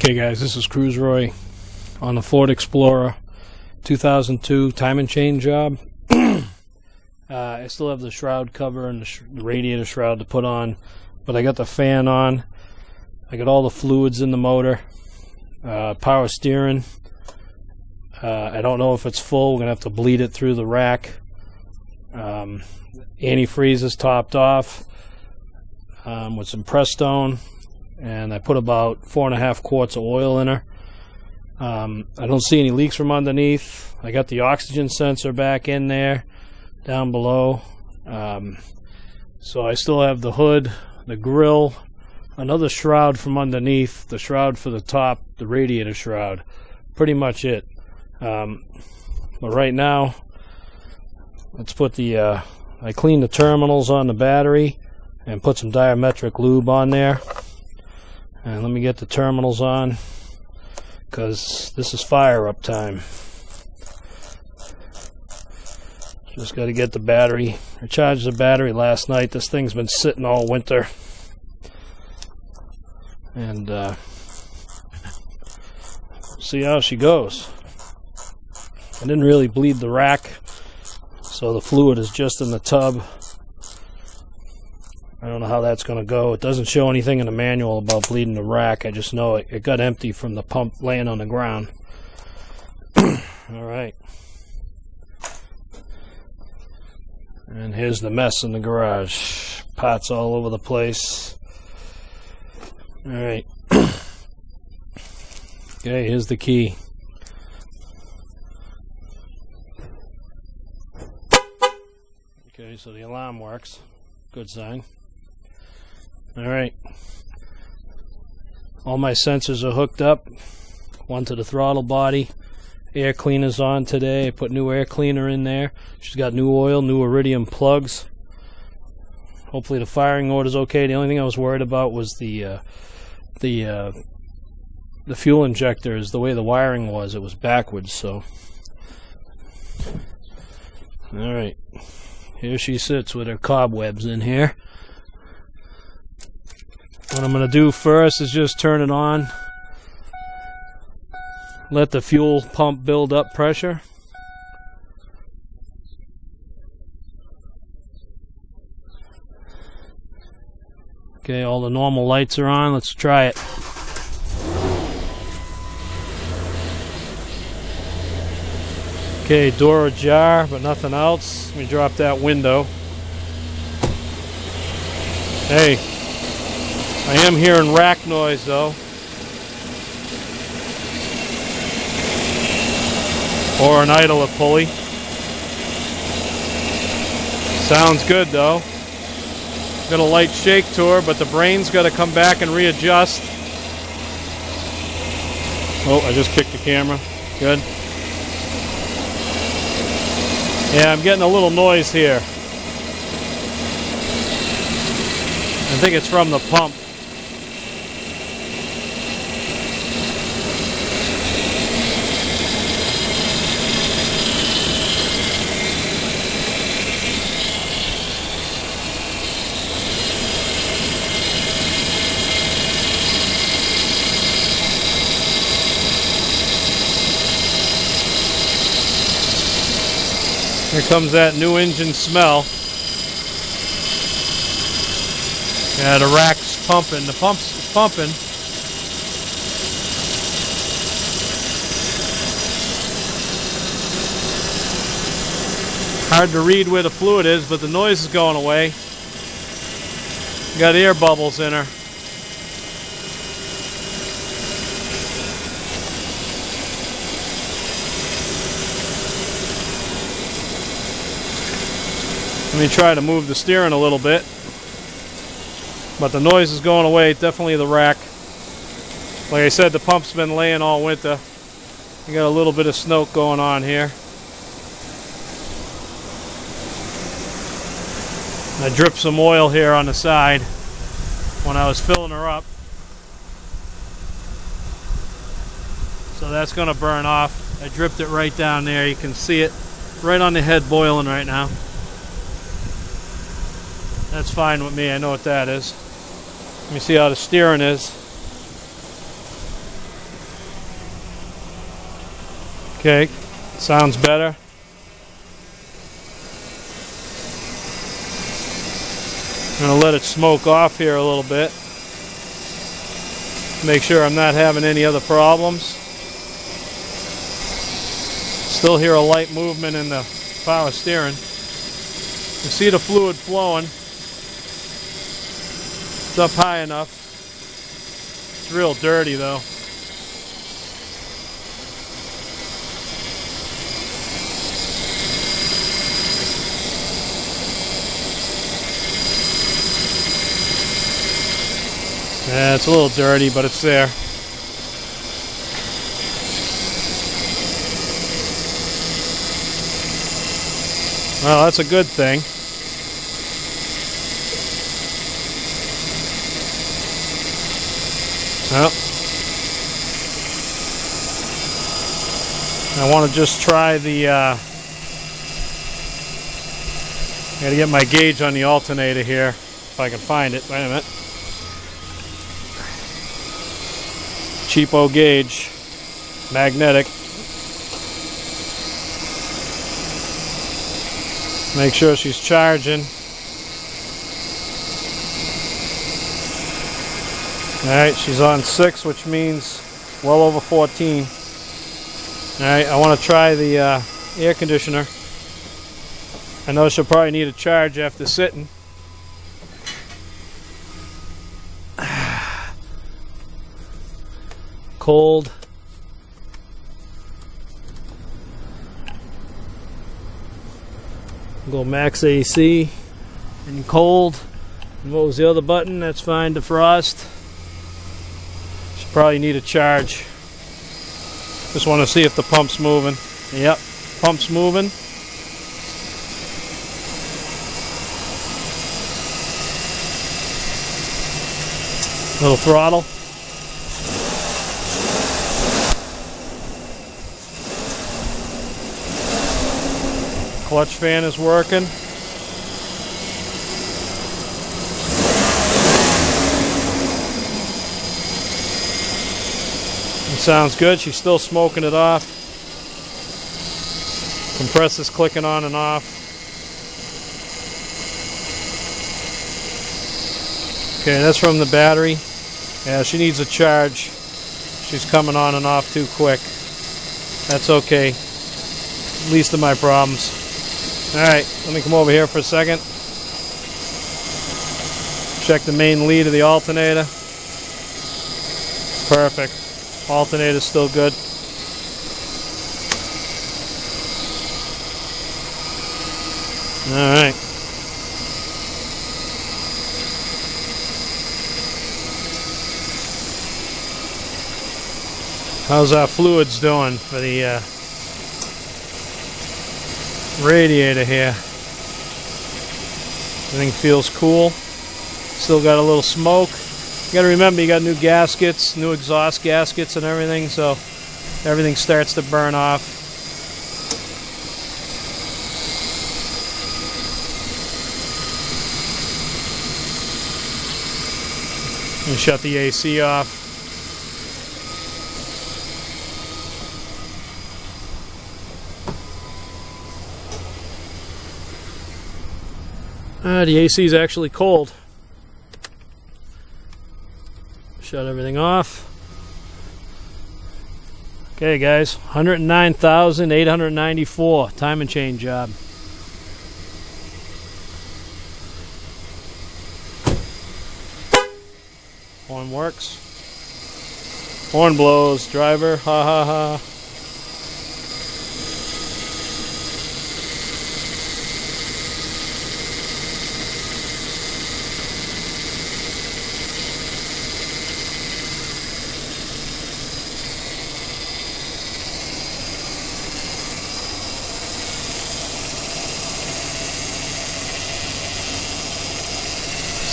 Okay guys, this is Cruise Roy on the Ford Explorer 2002 time and chain job. I still have the shroud cover and the radiator shroud to put on, but I got the fan on. I got all the fluids in the motor, power steering. I don't know if it's full. We're gonna have to bleed it through the rack. Antifreeze is topped off with some Prestone, and I put about 4.5 quarts of oil in her. I don't see any leaks from underneath. I got the oxygen sensor back in there, down below. So I still have the hood, the grill, another shroud from underneath, the shroud for the top, the radiator shroud. Pretty much it. But right now, let's put the, I cleaned the terminals on the battery and put some diametric lube on there. And let me get the terminals on, because this is fire up time. Just got to get the battery. I charged the battery last night. This thing's been sitting all winter. And see how she goes. I didn't really bleed the rack, so the fluid is just in the tub. I don't know how that's going to go. It doesn't show anything in the manual about bleeding the rack. I just know it got empty from the pump laying on the ground. Alright. And here's the mess in the garage. Pots all over the place. Alright. Okay, here's the key. Okay, so the alarm works. Good sign. Alright. All my sensors are hooked up. One to the throttle body. Air cleaner's on today. I put new air cleaner in there. She's got new oil, new iridium plugs. Hopefully the firing order's okay. The only thing I was worried about was the fuel injectors. The way the wiring was, it was backwards, so. Alright. Here she sits with her cobwebs in here. What I'm going to do first is just turn it on. Let the fuel pump build up pressure. Okay, all the normal lights are on. Let's try it. Okay, door ajar, but nothing else. Let me drop that window. Hey, I am hearing rack noise though. Or an idler pulley. Sounds good though. Got a light shake to her, but the brain's got to come back and readjust. Oh, I just kicked the camera. Good. Yeah, I'm getting a little noise here. I think it's from the pump. Here comes that new engine smell. Yeah, the rack's pumping. The pump's pumping. Hard to read where the fluid is, but the noise is going away. Got air bubbles in her. Let me try to move the steering a little bit. But the noise is going away, definitely the rack. Like I said, the pump's been laying all winter. We got a little bit of snow going on here. I dripped some oil here on the side when I was filling her up. So that's going to burn off. I dripped it right down there. You can see it right on the head boiling right now. That's fine with me. I know what that is. Let me see how the steering is. Okay, sounds better. I'm going to let it smoke off here a little bit. Make sure I'm not having any other problems. Still hear a light movement in the power steering. You see the fluid flowing. It's up high enough. It's real dirty though. Yeah, it's a little dirty, but it's there. Well, that's a good thing. Well, I want to just try the I gotta get my gauge on the alternator here if I can find it. Wait a minute. Cheapo gauge, magnetic. Make sure she's charging. Alright, she's on 6, which means well over 14. Alright, I want to try the air conditioner. I know she'll probably need a charge after sitting. Cold. Go max AC and cold. And what was the other button? That's fine, defrost. Should probably need a charge. Just want to see if the pump's moving. Yep, pump's moving. Little throttle. Clutch fan is working. It sounds good. She's still smoking it off. Compressor's clicking on and off. Okay, that's from the battery. Yeah, she needs a charge. She's coming on and off too quick. That's okay. Least of my problems. Alright, let me come over here for a second. Check the main lead of the alternator. Perfect. Alternator's still good. Alright. How's our fluids doing for the radiator here? Everything feels cool. Still got a little smoke. You gotta remember, you got new gaskets, new exhaust gaskets and everything, so everything starts to burn off. And shut the AC off. The AC is actually cold. Shut everything off. Okay guys, 109,894 time and chain job. Horn works. Horn blows. Driver, ha ha ha.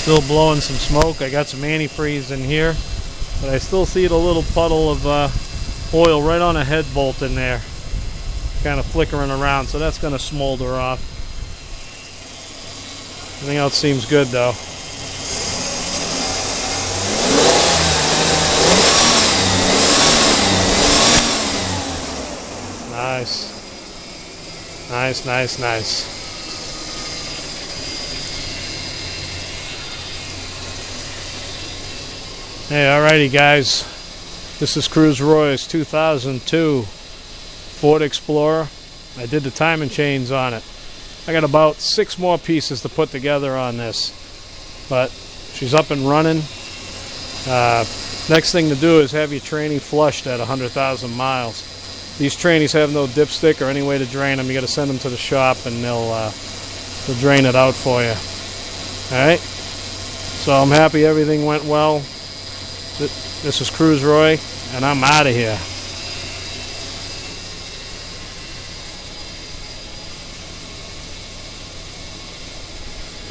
Still blowing some smoke. I got some antifreeze in here, but I still see a little puddle of oil right on a head bolt in there, kind of flickering around, so that's going to smolder off. Everything else seems good though. nice. Nice, nice, nice. Hey, alrighty guys. This is Cruise Roy's 2002 Ford Explorer. I did the timing chains on it. I got about 6 more pieces to put together on this, but she's up and running. Next thing to do is have your tranny flushed at 100,000 miles. These trannies have no dipstick or any way to drain them. You got to send them to the shop and they'll drain it out for you. Alright, so I'm happy everything went well. This is Cruise Roy, and I'm out of here.